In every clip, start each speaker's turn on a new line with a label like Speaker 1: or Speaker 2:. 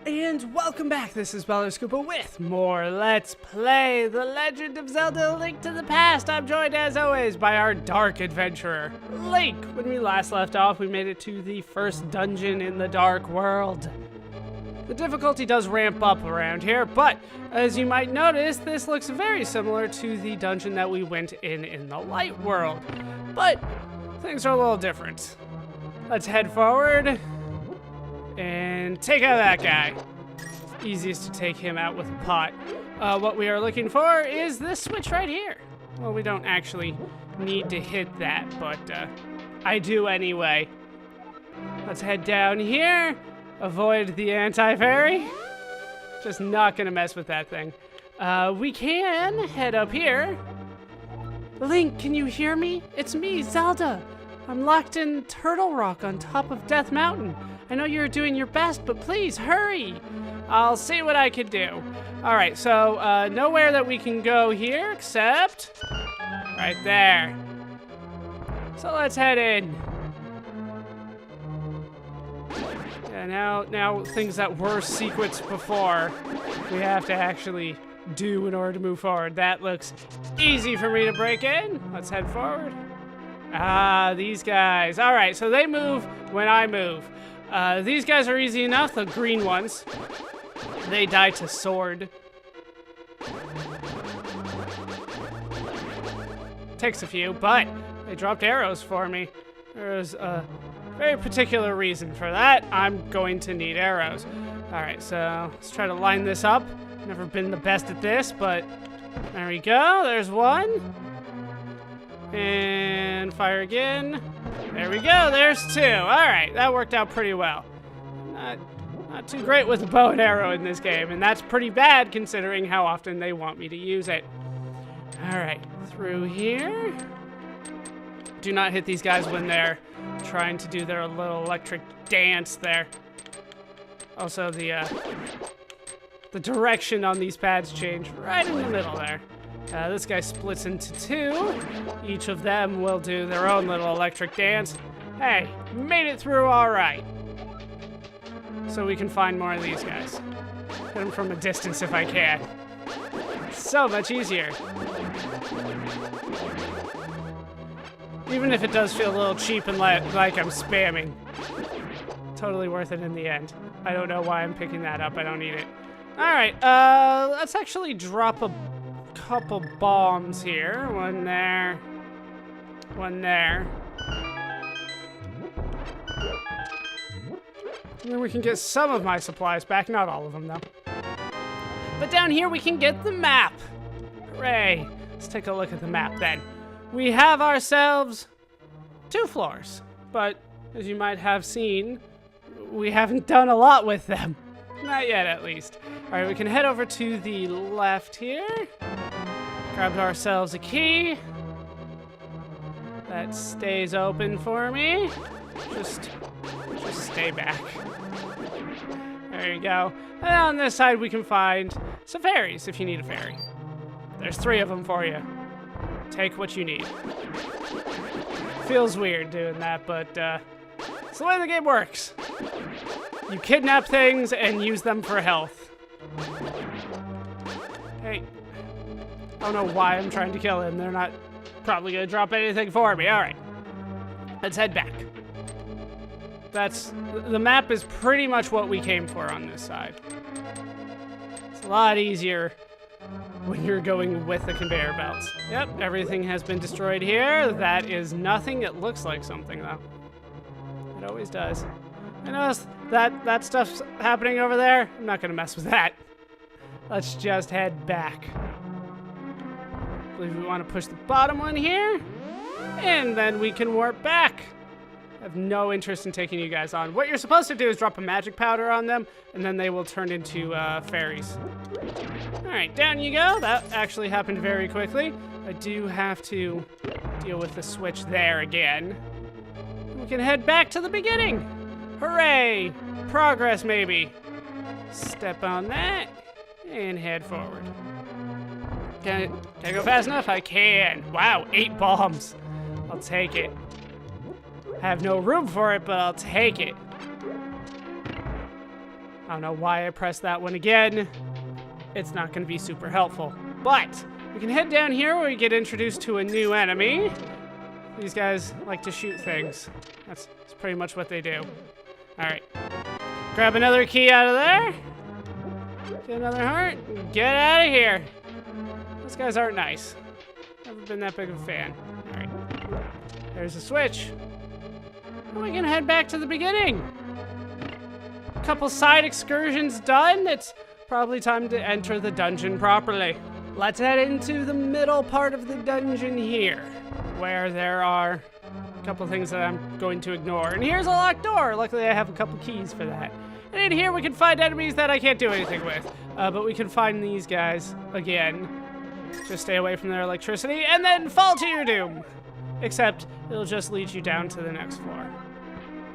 Speaker 1: And welcome back, this is ballerscuba with more Let's Play The Legend of Zelda: Link to the Past. I'm joined as always by our dark adventurer, Link. When we last left off, we made it to the first dungeon in the Dark World. The difficulty does ramp up around here, but as you might notice, this looks very similar to the dungeon that we went in the Light World. But things are a little different. Let's head forward and take out that guy. Easiest to take him out with a pot. What we are looking for is this switch right here. Well, we don't actually need to hit that, but I do anyway. Let's head down here. Avoid the anti-fairy. Just not gonna mess with that thing. We can head up here. Link, can you hear me? It's me, Zelda. I'm locked in Turtle Rock on top of Death Mountain. I know you're doing your best, but please hurry. I'll see what I can do. All right, so nowhere that we can go here except right there. So let's head in. Yeah, now things that were secrets before, we have to actually do in order to move forward. That looks easy for me to break in. Let's head forward. Ah, these guys. All right, so they move when I move. These guys are easy enough, the green ones. They die to sword. Takes a few, but they dropped arrows for me. There's a very particular reason for that. I'm going to need arrows. All right, so let's try to line this up. Never been the best at this, but there we go. There's one. And fire again. There we go, there's two. All right, that worked out pretty well. Not too great with a bow and arrow in this game, and that's pretty bad considering how often they want me to use it. All right, through here. Do not hit these guys when they're trying to do their little electric dance there. Also, the direction on these pads change right in the middle there. This guy splits into two. Each of them will do their own little electric dance. Hey, made it through all right. So we can find more of these guys. Hit them from a distance if I can. So much easier. Even if it does feel a little cheap and like I'm spamming. Totally worth it in the end. I don't know why I'm picking that up. I don't need it. All right, let's actually drop a couple bombs here. One there. One there. And then we can get some of my supplies back. Not all of them, though. But down here we can get the map. Hooray. Let's take a look at the map then. We have ourselves 2 floors. But as you might have seen, we haven't done a lot with them. Not yet, at least. All right, we can head over to the left here. Grabbed ourselves a key. That stays open for me. Just stay back. There you go. And on this side, we can find some fairies if you need a fairy. There's 3 of them for you. Take what you need. Feels weird doing that, but it's the way the game works. You kidnap things and use them for health. Hey. I don't know why I'm trying to kill them. They're not probably gonna drop anything for me. All right, let's head back. The map is pretty much what we came for on this side. It's a lot easier when you're going with the conveyor belts. Yep, everything has been destroyed here. That is nothing. It looks like something though. It always does. I noticed that stuff's happening over there. I'm not gonna mess with that. Let's just head back. I believe we want to push the bottom one here, and then we can warp back. I have no interest in taking you guys on. What you're supposed to do is drop a magic powder on them, and then they will turn into fairies. All right, down you go. That actually happened very quickly. I do have to deal with the switch there again. We can head back to the beginning. Hooray! Progress, maybe. Step on that, and head forward. Can I go fast enough? I can. Wow, 8 bombs. I'll take it. I have no room for it, but I'll take it. I don't know why I pressed that one again. It's not going to be super helpful. But we can head down here where we get introduced to a new enemy. These guys like to shoot things. That's pretty much what they do. All right. Grab another key out of there. Get another heart. Get out of here. Those guys aren't nice. Never been that big of a fan. All right. There's a switch. We can head back to the beginning. A couple side excursions done. It's probably time to enter the dungeon properly. Let's head into the middle part of the dungeon here, where there are a couple things that I'm going to ignore. And here's a locked door. Luckily, I have a couple keys for that. And in here, we can find enemies that I can't do anything with. But we can find these guys again. Just stay away from their electricity and then fall to your doom. Except it'll just lead you down to the next floor,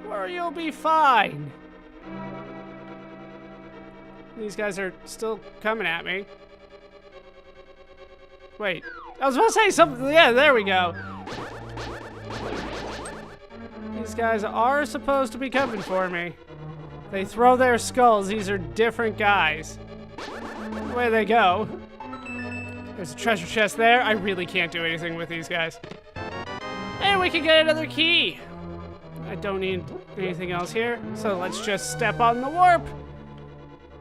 Speaker 1: where you'll be fine. These guys are still coming at me. Wait, I was about to say something. Yeah, there we go. These guys are supposed to be coming for me. They throw their skulls. These are different guys. Away they go. There's a treasure chest there. I really can't do anything with these guys. And we can get another key. I don't need anything else here, so let's just step on the warp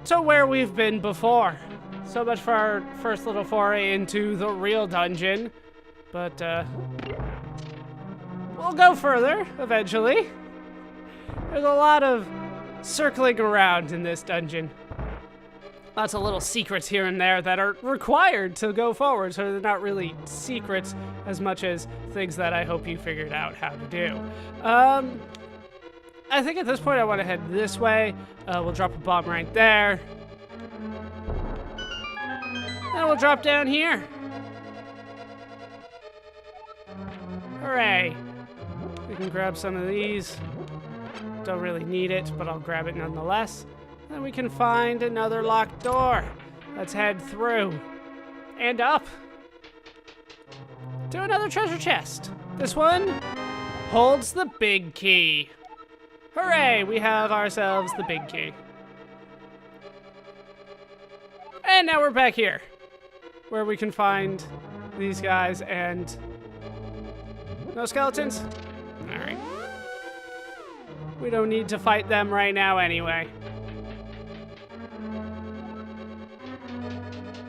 Speaker 1: to where we've been before. So much for our first little foray into the real dungeon, but we'll go further eventually. There's a lot of circling around in this dungeon. Lots of little secrets here and there that are required to go forward, so they're not really secrets as much as things that I hope you figured out how to do. I think at this point I want to head this way. We'll drop a bomb right there. And we'll drop down here. Hooray. We can grab some of these. Don't really need it, but I'll grab it nonetheless. Then we can find another locked door. Let's head through and up to another treasure chest. This one holds the big key. Hooray, we have ourselves the big key. And now we're back here, where we can find these guys and no skeletons? All right. We don't need to fight them right now anyway.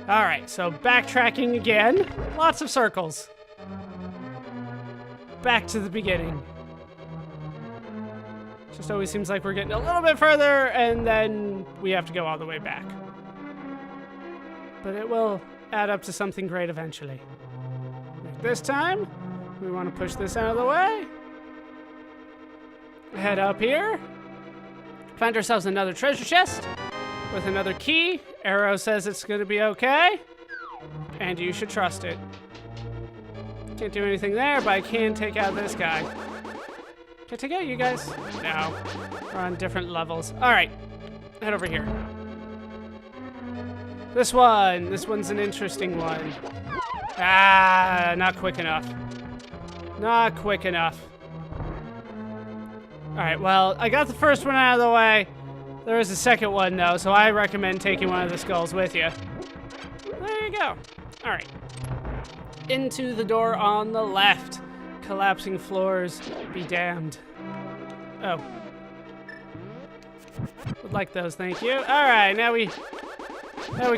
Speaker 1: All right, so backtracking again. Lots of circles. Back to the beginning. Just always seems like we're getting a little bit further and then we have to go all the way back. But it will add up to something great eventually. Like this time, we want to push this out of the way. Head up here. Find ourselves another treasure chest with another key. Arrow says it's going to be okay, and you should trust it. Can't do anything there, but I can take out this guy. Can I take out you guys? No. We're on different levels. All right, head over here. This one's an interesting one. Ah, not quick enough. Not quick enough. All right, well, I got the first one out of the way. There is a second one, though, so I recommend taking one of the skulls with you. There you go. All right. Into the door on the left. Collapsing floors be damned. Oh. Would like those, thank you. All right, now we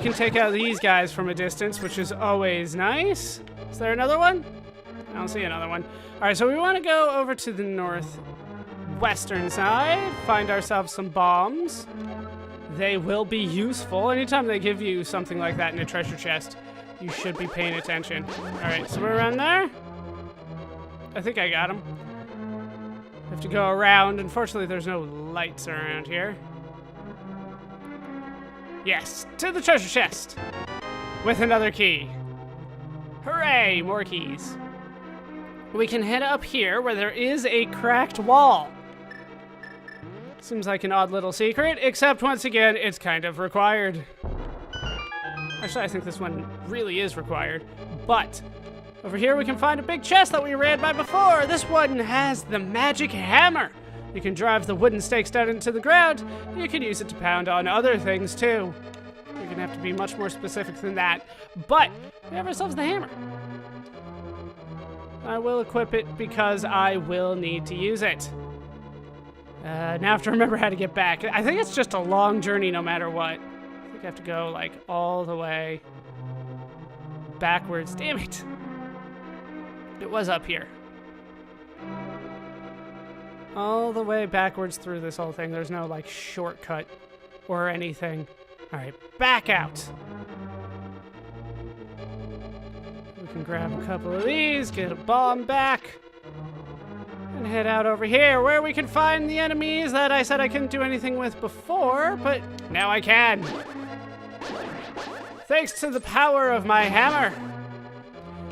Speaker 1: can take out these guys from a distance, which is always nice. Is there another one? I don't see another one. All right, so we want to go over to the northwestern side, find ourselves some bombs. They will be useful. Anytime they give you something like that in a treasure chest, you should be paying attention. All right, so we're around there. I think I got him. Have to go around. Unfortunately, there's no lights around here. Yes, to the treasure chest with another key. Hooray, more keys. We can head up here where there is a cracked wall. Seems like an odd little secret, except once again, it's kind of required. Actually, I think this one really is required, but over here we can find a big chest that we ran by before. This one has the magic hammer. You can drive the wooden stakes down into the ground. You can use it to pound on other things too. You're gonna have to be much more specific than that. But we have ourselves the hammer. I will equip it because I will need to use it. Now I have to remember how to get back. I think it's just a long journey no matter what. I think I have to go like all the way backwards. Damn it. It was up here. All the way backwards through this whole thing. There's no like shortcut or anything. All right, back out. We can grab a couple of these, get a bomb back, and head out over here where we can find the enemies that I said I couldn't do anything with before, but now I can. Thanks to the power of my hammer.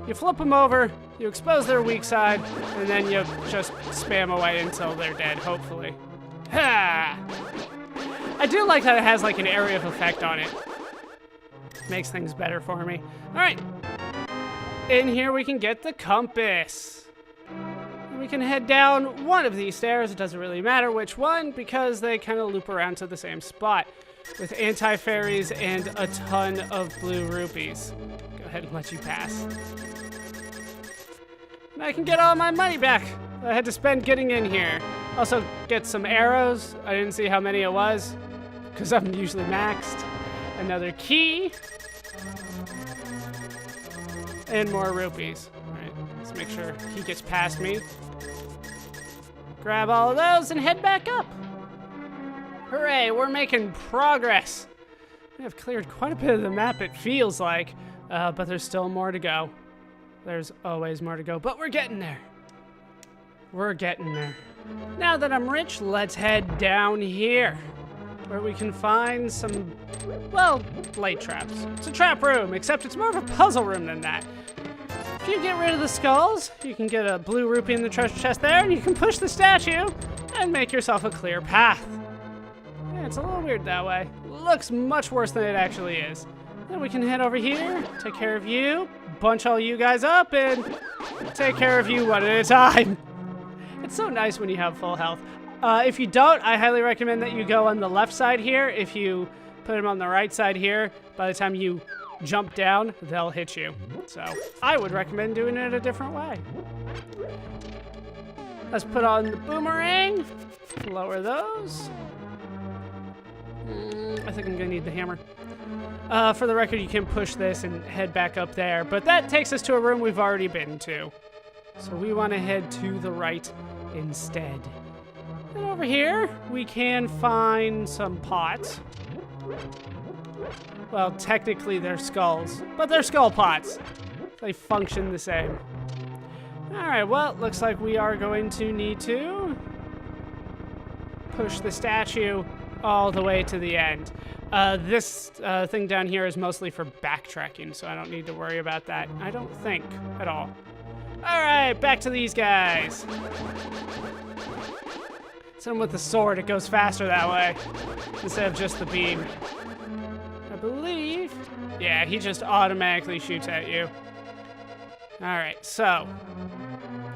Speaker 1: You flip them over, you expose their weak side, and then you just spam away until they're dead, hopefully. Ha! I do like that it has like an area of effect on it. Makes things better for me. All right. In here we can get the compass. We can head down one of these stairs. It doesn't really matter which one because they kind of loop around to the same spot with anti-fairies and a ton of blue rupees. Go ahead and let you pass. And I can get all my money back I had to spend getting in here. Also get some arrows. I didn't see how many it was because I'm usually maxed. Another key. And more rupees. All right, let's make sure he gets past me. Grab all of those and head back up. Hooray, we're making progress. We have cleared quite a bit of the map, it feels like, but there's still more to go. There's always more to go, but we're getting there. We're getting there. Now that I'm rich, let's head down here, where we can find some, well, light traps. It's a trap room, except it's more of a puzzle room than that. If you get rid of the skulls, you can get a blue rupee in the treasure chest there, and you can push the statue and make yourself a clear path. Yeah, it's a little weird that way. Looks much worse than it actually is. Then we can head over here, take care of you, bunch all you guys up, and take care of you one at a time. It's so nice when you have full health. If you don't, I highly recommend that you go on the left side here. If you put them on the right side here, by the time you jump down, they'll hit you. So I would recommend doing it a different way. Let's put on the boomerang, lower those. I think I'm gonna need the hammer. For the record, you can push this and head back up there, but that takes us to a room we've already been to. So we want to head to the right instead. And over here, we can find some pots. Well, technically they're skulls, but they're skull pots. They function the same. All right, well, looks like we are going to need to push the statue all the way to the end. This thing down here is mostly for backtracking, so I don't need to worry about that. I don't think at all. All right, back to these guys. Send him with the sword, it goes faster that way instead of just the beam. I believe, yeah, he just automatically shoots at you. All right, so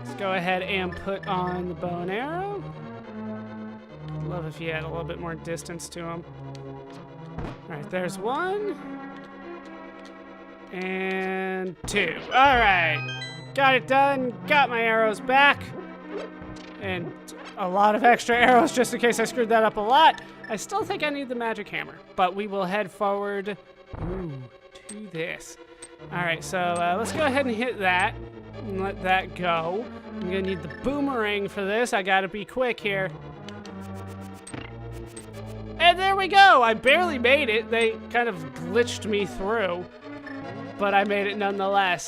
Speaker 1: let's go ahead and put on the bow and arrow. I'd love if he had a little bit more distance to him. All right, there's one. And two. All right, got it done. Got my arrows back. And a lot of extra arrows just in case I screwed that up a lot. I still think I need the magic hammer, but we will head forward to this. All right, so let's go ahead and hit that and let that go. I'm gonna need the boomerang for this. I gotta be quick here. And there we go. I barely made it. They kind of glitched me through, but I made it nonetheless.